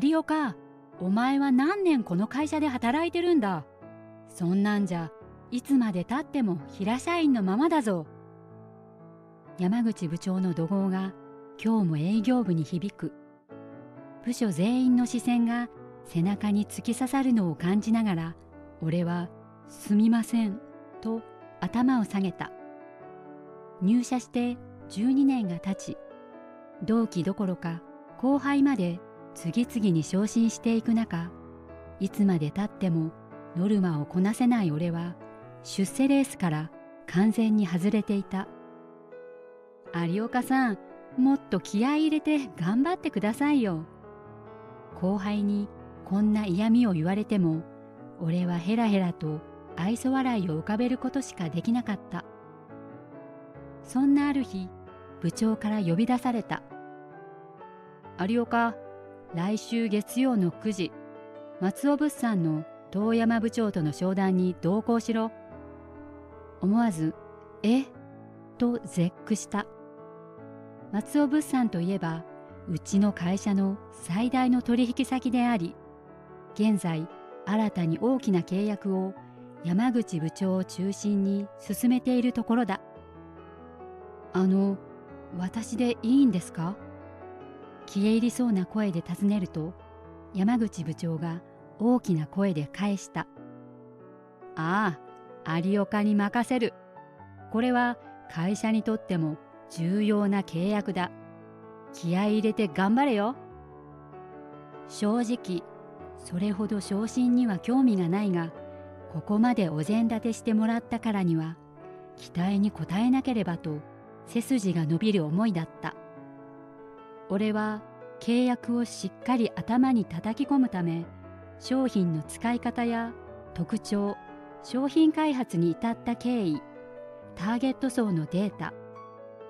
有岡、お前は何年この会社で働いてるんだ。そんなんじゃ、いつまでたっても平社員のままだぞ。山口部長の怒号が今日も営業部に響く。部署全員の視線が背中に突き刺さるのを感じながら、俺はすみませんと頭を下げた。入社して12年が経ち、同期どころか後輩まで次々に昇進していく中、いつまでたってもノルマをこなせない俺は出世レースから完全に外れていた。有岡さん、もっと気合い入れて頑張ってくださいよ。後輩にこんな嫌味を言われても、俺はヘラヘラと愛想笑いを浮かべることしかできなかった。そんなある日、部長から呼び出された。有岡、来週月曜の9時、松尾物産の遠山部長との商談に同行しろ。思わず、と絶句した。松尾物産といえば、うちの会社の最大の取引先であり、現在新たに大きな契約を山口部長を中心に進めているところだ。私でいいんですか？消え入りそうな声で尋ねると、山口部長が大きな声で返した。ああ、有岡に任せる。これは会社にとっても重要な契約だ。気合い入れて頑張れよ。正直、それほど昇進には興味がないが、ここまでお膳立てしてもらったからには、期待に応えなければと、背筋が伸びる思いだった。俺は契約をしっかり頭に叩き込むため、商品の使い方や特徴、商品開発に至った経緯、ターゲット層のデータ、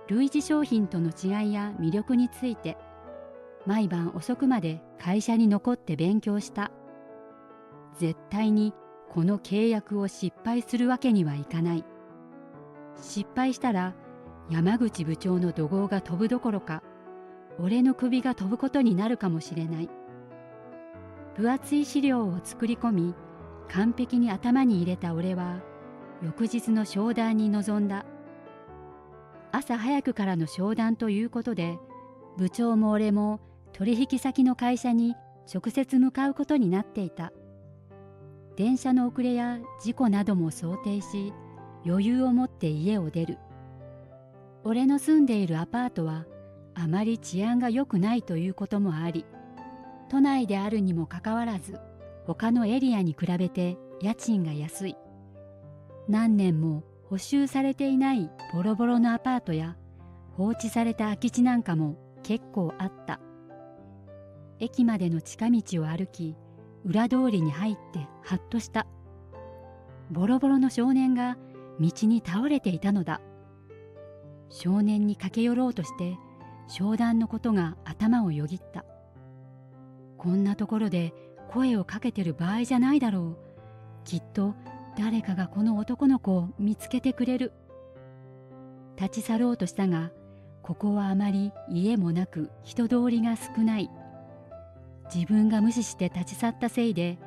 類似商品との違いや魅力について、毎晩遅くまで会社に残って勉強した。絶対にこの契約を失敗するわけにはいかない。失敗したら山口部長の怒号が飛ぶどころか、俺の首が飛ぶことになるかもしれない。分厚い資料を作り込み、完璧に頭に入れた俺は、翌日の商談に臨んだ。朝早くからの商談ということで、部長も俺も取引先の会社に直接向かうことになっていた。電車の遅れや事故なども想定し、余裕を持って家を出る。俺の住んでいるアパートはあまり治安が良くないということもあり、都内であるにもかかわらず、他のエリアに比べて家賃が安い。何年も補修されていないボロボロのアパートや放置された空き地なんかも結構あった。駅までの近道を歩き、裏通りに入ってハッとした。ボロボロの少年が道に倒れていたのだ。少年に駆け寄ろうとして商談のことが頭をよぎった。こんなところで声をかけてる場合じゃないだろう。きっと誰かがこの男の子を見つけてくれる。立ち去ろうとしたが、ここはあまり家もなく人通りが少ない。自分が無視して立ち去ったせいで、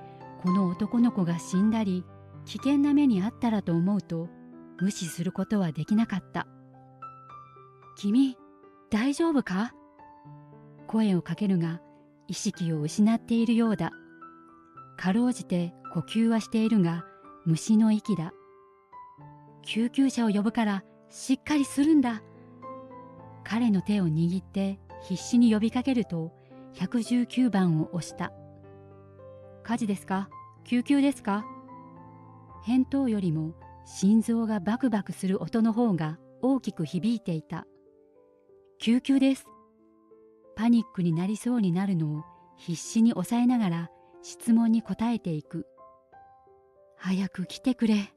この男の子が死んだり危険な目にあったらと思うと、無視することはできなかった。君、大丈夫か？声をかけるが、意識を失っているようだ。かろうじて呼吸はしているが、虫の息だ。救急車を呼ぶからしっかりするんだ。彼の手を握って必死に呼びかけると、119番を押した。火事ですか？救急ですか？返答よりも心臓がバクバクする音の方が大きく響いていた。救急です。パニックになりそうになるのを必死に抑えながら質問に答えていく。早く来てくれ。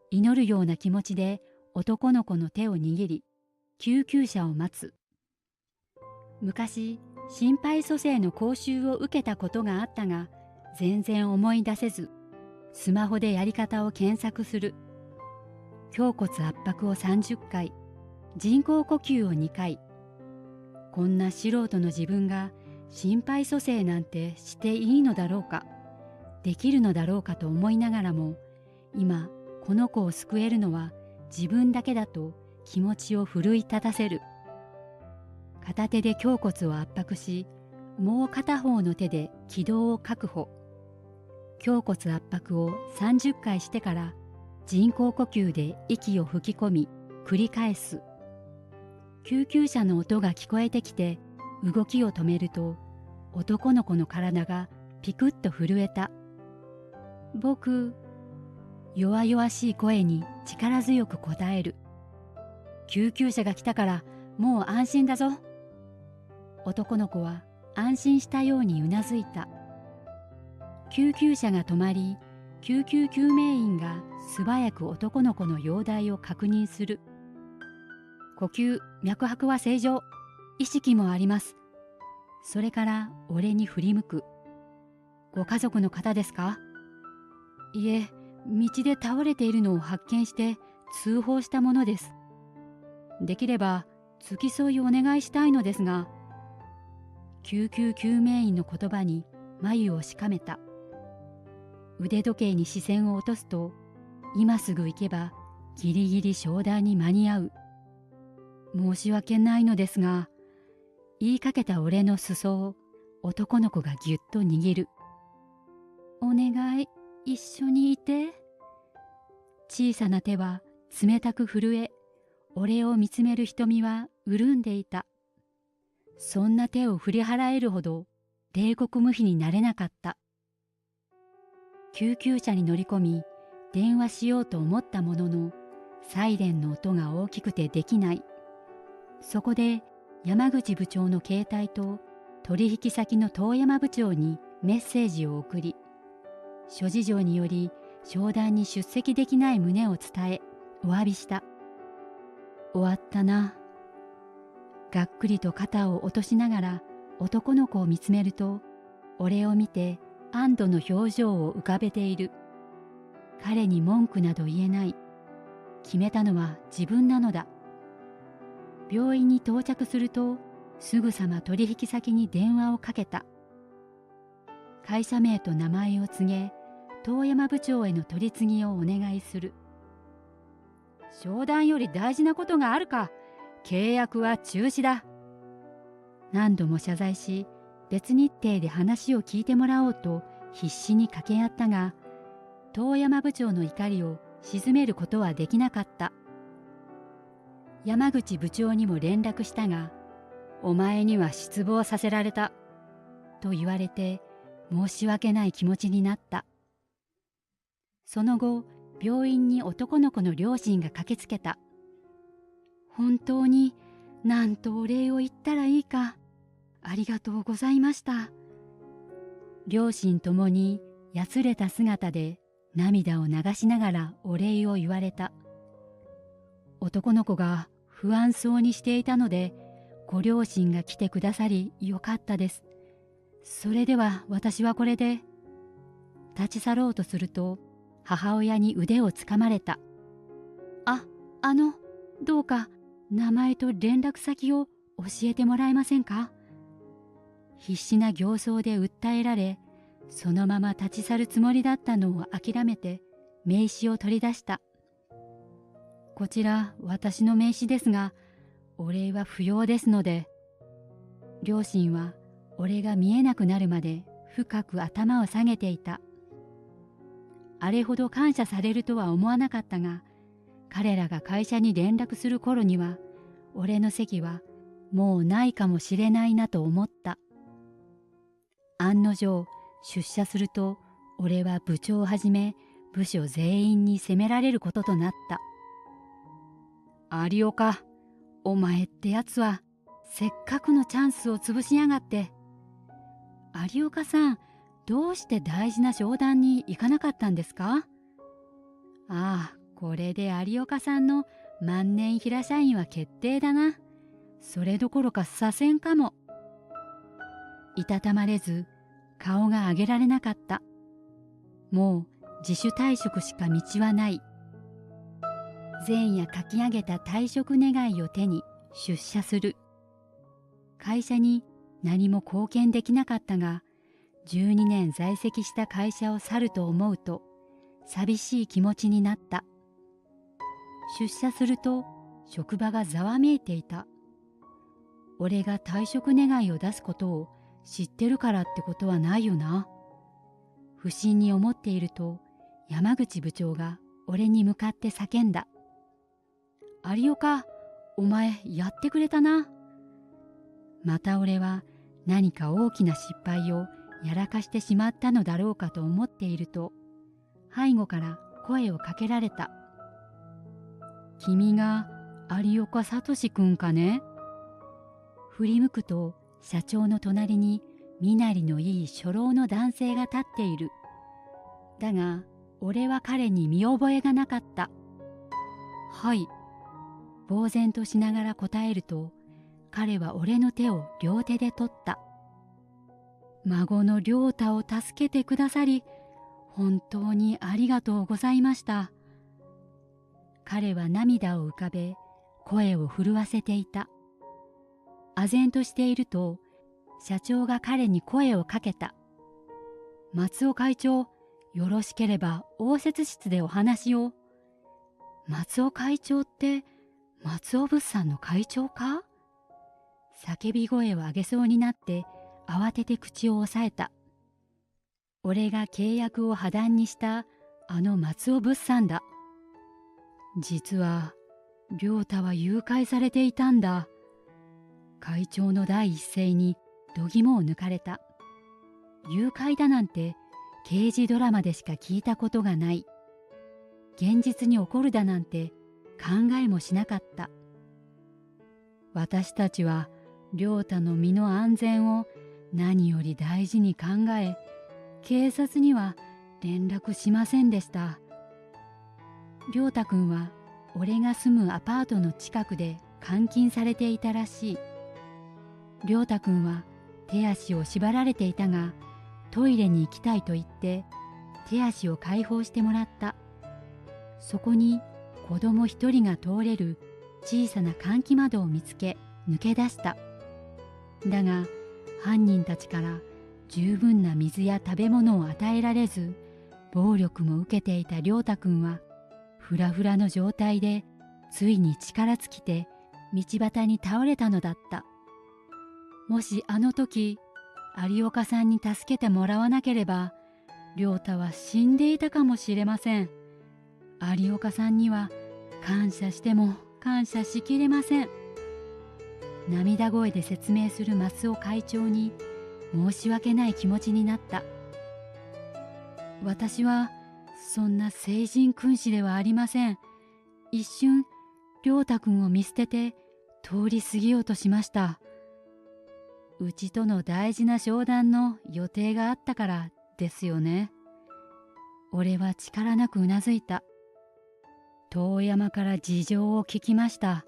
祈るような気持ちで男の子の手を握り、救急車を待つ。昔、心肺蘇生の講習を受けたことがあったが、全然思い出せず、スマホでやり方を検索する。胸骨圧迫を30回、人工呼吸を2回。こんな素人の自分が心肺蘇生なんてしていいのだろうか、できるのだろうかと思いながらも、今この子を救えるのは自分だけだと気持ちを奮い立たせる。片手で胸骨を圧迫し、もう片方の手で気道を確保。胸骨圧迫を30回してから人工呼吸で息を吹き込み繰り返す。救急車の音が聞こえてきて動きを止めると、男の子の体がピクッと震えた。僕、弱々しい声に力強く答える。救急車が来たからもう安心だぞ。男の子は安心したようにうなずいた。救急車が止まり、救急救命員が素早く男の子の容体を確認する。呼吸、脈拍は正常。意識もあります。それから俺に振り向く。ご家族の方ですか？いえ、道で倒れているのを発見して通報したものです。できれば付き添いお願いしたいのですが。救急救命員の言葉に眉をしかめた。腕時計に視線を落とすと、今すぐ行けばギリギリ商談に間に合う。申し訳ないのですが、言いかけた俺の裾を男の子がぎゅっと握る。お願い、一緒にいて。小さな手は冷たく震え、俺を見つめる瞳は潤んでいた。そんな手を振り払えるほど冷酷無比になれなかった。救急車に乗り込み電話しようと思ったものの、サイレンの音が大きくてできない。そこで山口部長の携帯と取引先の遠山部長にメッセージを送り、諸事情により商談に出席できない旨を伝えお詫びした。終わったな。がっくりと肩を落としながら男の子を見つめると、俺を見て安堵の表情を浮かべている。彼に文句など言えない。決めたのは自分なのだ。病院に到着すると、すぐさま取引先に電話をかけた。会社名と名前を告げ、遠山部長への取り次ぎをお願いする。商談より大事なことがあるか。契約は中止だ。何度も謝罪し、別日程で話を聞いてもらおうと必死に掛け合ったが、遠山部長の怒りを鎮めることはできなかった。山口部長にも連絡したが、お前には失望させられたと言われて申し訳ない気持ちになった。その後、病院に男の子の両親が駆けつけた。本当に何とお礼を言ったらいいか。ありがとうございました。両親ともにやつれた姿で涙を流しながらお礼を言われた。男の子が不安そうにしていたので、ご両親が来てくださりよかったです。それでは私はこれで。立ち去ろうとすると、母親に腕をつかまれた。どうか名前と連絡先を教えてもらえませんか。必死な形相で訴えられ、そのまま立ち去るつもりだったのを諦めて名刺を取り出した。こちら私の名刺ですが、お礼は不要ですので。両親は俺が見えなくなるまで深く頭を下げていた。あれほど感謝されるとは思わなかったが、彼らが会社に連絡する頃には、俺の席はもうないかもしれないなと思った。案の定、出社すると、俺は部長をはじめ部署全員に責められることとなった。有岡、お前ってやつはせっかくのチャンスを潰しやがって。有岡さん、どうして大事な商談に行かなかったんですか？ああ、これで有岡さんの万年平社員は決定だな。それどころか左遷かも。いたたまれず顔が上げられなかった。もう自主退職しか道はない。前夜書き上げた退職願を手に出社する。会社に何も貢献できなかったが、12年在籍した会社を去ると思うと寂しい気持ちになった。出社すると職場がざわめいていた。俺が退職願を出すことを知ってるからってことはないよな。不審に思っていると山口部長が俺に向かって叫んだ。有岡、お前やってくれたな。また俺は何か大きな失敗をやらかしてしまったのだろうかと思っていると、背後から声をかけられた。君が有岡聡くんかね。振り向くと社長の隣に身なりのいい初老の男性が立っている。だが俺は彼に見覚えがなかった。はい。呆然としながら答えると、彼は俺の手を両手で取った。孫の亮太を助けてくださり、本当にありがとうございました。彼は涙を浮かべ、声を震わせていた。唖然としていると、社長が彼に声をかけた。松尾会長、よろしければ応接室でお話を。松尾会長って松尾物産の会長か？叫び声を上げそうになって慌てて口を押さえた。俺が契約を破談にしたあの松尾物産だ。実は亮太は誘拐されていたんだ。会長の第一声に度肝を抜かれた。誘拐だなんて刑事ドラマでしか聞いたことがない。現実に起こるだなんて考えもしなかった。私たちは亮太の身の安全を何より大事に考え、警察には連絡しませんでした。亮太くんは俺が住むアパートの近くで監禁されていたらしい。亮太くんは手足を縛られていたが、トイレに行きたいと言って手足を解放してもらった。そこに子供一人が通れる小さな換気窓を見つけ抜け出した。だが犯人たちから十分な水や食べ物を与えられず、暴力も受けていた亮太くんはフラフラの状態でついに力尽きて道端に倒れたのだった。もしあの時有岡さんに助けてもらわなければ、亮太は死んでいたかもしれません。有岡さんには感謝しても感謝しきれません。涙声で説明する松尾会長に申し訳ない気持ちになった。私はそんな聖人君子ではありません。一瞬亮太くんを見捨てて通り過ぎようとしました。うちとの大事な商談の予定があったからですよね。俺は力なくうなずいた。遠山から事情を聞きました。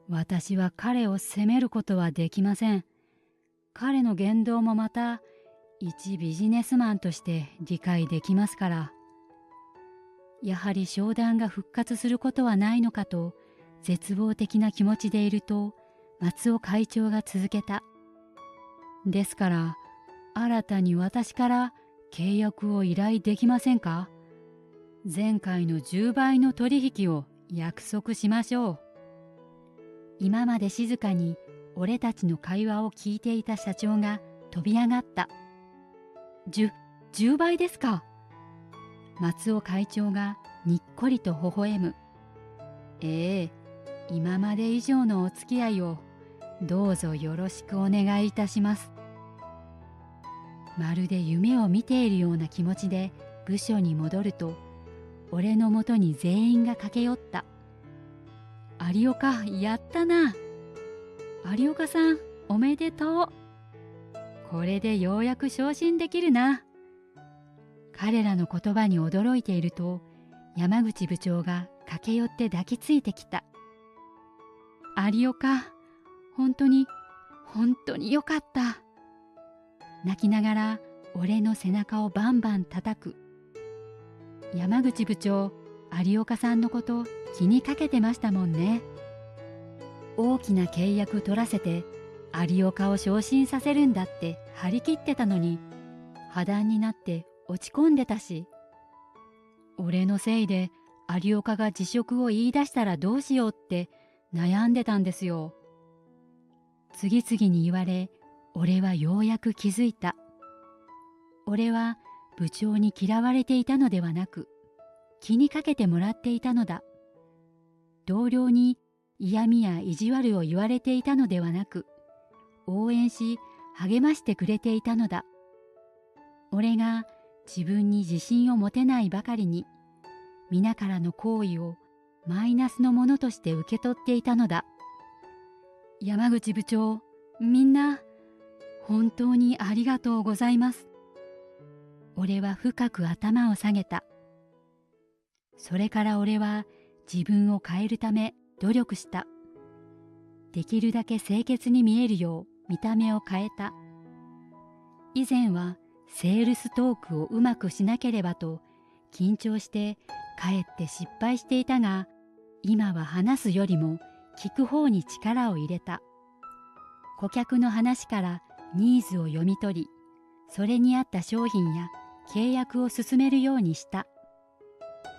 私は彼を責めることはできません。彼の言動もまた一ビジネスマンとして理解できますから。やはり商談が復活することはないのかと絶望的な気持ちでいると、松尾会長が続けた。ですから新たに私から契約を依頼できませんか？前回の10倍の取引を約束しましょう。今まで静かに俺たちの会話を聞いていた社長が飛び上がった。10倍ですか？松尾会長がにっこりと微笑む。ええ、今まで以上のお付き合いをどうぞよろしくお願いいたします。まるで夢を見ているような気持ちで部署に戻ると、俺のもとに全員が駆け寄った。有岡、やったな。有岡さん、おめでとう。これでようやく昇進できるな。彼らの言葉に驚いていると、山口部長が駆け寄って抱きついてきた。有岡、本当によかった。泣きながら俺の背中をバンバン叩く。山口部長、有岡さんのこと気にかけてましたもんね。大きな契約取らせて有岡を昇進させるんだって張り切ってたのに、破談になって落ち込んでたし、俺のせいで有岡が辞職を言い出したらどうしようって悩んでたんですよ。次々に言われ、俺はようやく気づいた。俺は部長に嫌われていたのではなく、気にかけてもらっていたのだ。同僚に嫌味や意地悪を言われていたのではなく、応援し励ましてくれていたのだ。俺が自分に自信を持てないばかりに、皆からの好意をマイナスのものとして受け取っていたのだ。山口部長、みんな、本当にありがとうございます。俺は深く頭を下げた。それから俺は自分を変えるため努力した。できるだけ清潔に見えるよう見た目を変えた。以前はセールストークをうまくしなければと緊張してかえって失敗していたが、今は話すよりも聞く方に力を入れた。顧客の話からニーズを読み取り、それに合った商品や契約を進めるようにした。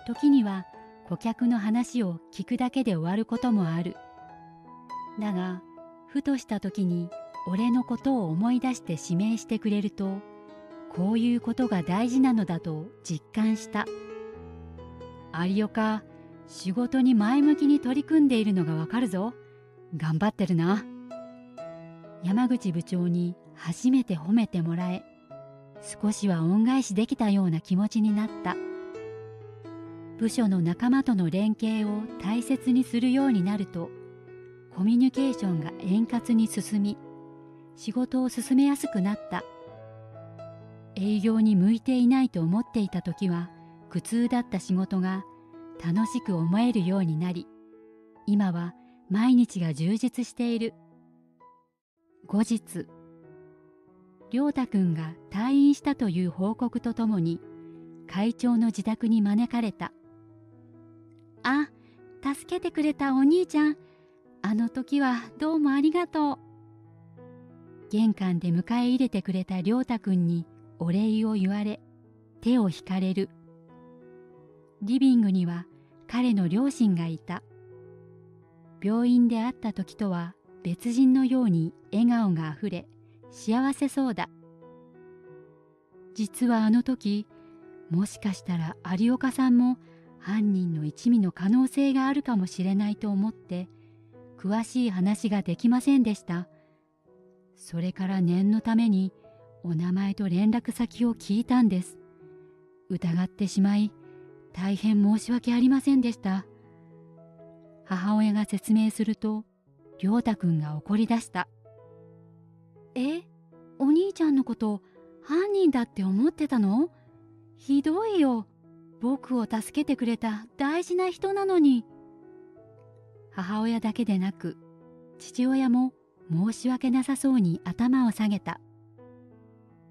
時には顧客の話を聞くだけで終わることもある。だが、ふとした時に俺のことを思い出して指名してくれると、こういうことが大事なのだと実感した。有岡、仕事に前向きに取り組んでいるのがわかるぞ。頑張ってるな。山口部長に初めて褒めてもらえ、少しは恩返しできたような気持ちになった。部署の仲間との連携を大切にするようになると、コミュニケーションが円滑に進み、仕事を進めやすくなった。営業に向いていないと思っていた時は苦痛だった仕事が楽しく思えるようになり、今は毎日が充実している。後日、亮太くんが退院したという報告とともに会長の自宅に招かれた。あ、助けてくれたお兄ちゃん、あの時はどうもありがとう。玄関で迎え入れてくれた亮太くんにお礼を言われ、手を引かれる。リビングには彼の両親がいた。病院で会った時とは別人のように笑顔があふれ、幸せそうだ。実はあの時、もしかしたら有岡さんも犯人の一味の可能性があるかもしれないと思って、詳しい話ができませんでした。それから念のためにお名前と連絡先を聞いたんです。疑ってしまい、大変申し訳ありませんでした。母親が説明すると、亮太くんが怒り出した。お兄ちゃんのこと犯人だって思ってたの？ひどいよ。僕を助けてくれた大事な人なのに。母親だけでなく、父親も申し訳なさそうに頭を下げた。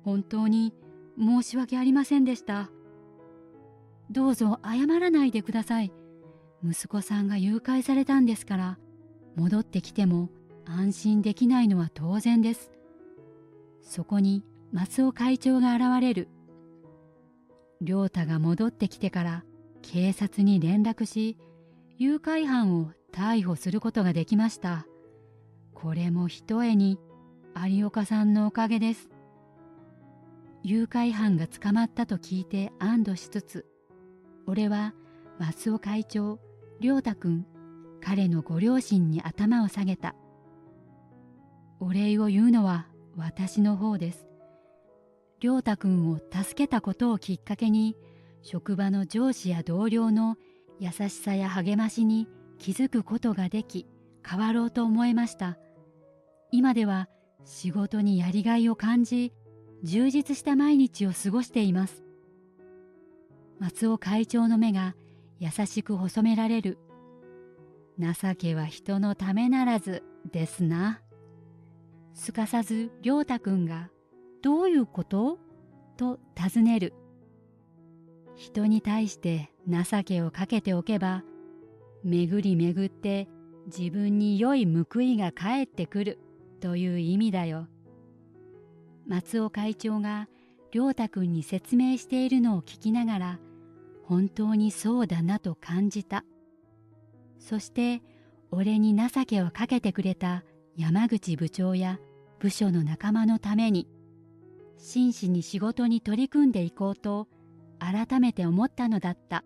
本当に申し訳ありませんでした。どうぞ謝らないでください。息子さんが誘拐されたんですから、戻ってきても安心できないのは当然です。そこに松尾会長が現れる。亮太が戻ってきてから警察に連絡し、誘拐犯を逮捕することができました。これもひとえに有岡さんのおかげです。誘拐犯が捕まったと聞いて安堵しつつ、俺は松尾会長、亮太くん、彼のご両親に頭を下げた。お礼を言うのは私の方です。亮太くんを助けたことをきっかけに、職場の上司や同僚の優しさや励ましに気づくことができ、変わろうと思いました。今では仕事にやりがいを感じ、充実した毎日を過ごしています。松尾会長の目が優しく細められる。情けは人のためならずですな。すかさず亮太くんが、どういうこと？と尋ねる。人に対して情けをかけておけば、巡り巡って自分に良い報いが返ってくるという意味だよ。松尾会長が亮太くんに説明しているのを聞きながら、本当にそうだなと感じた。そして俺に情けをかけてくれた山口部長や部署の仲間のために、真摯に仕事に取り組んでいこうと改めて思ったのだった。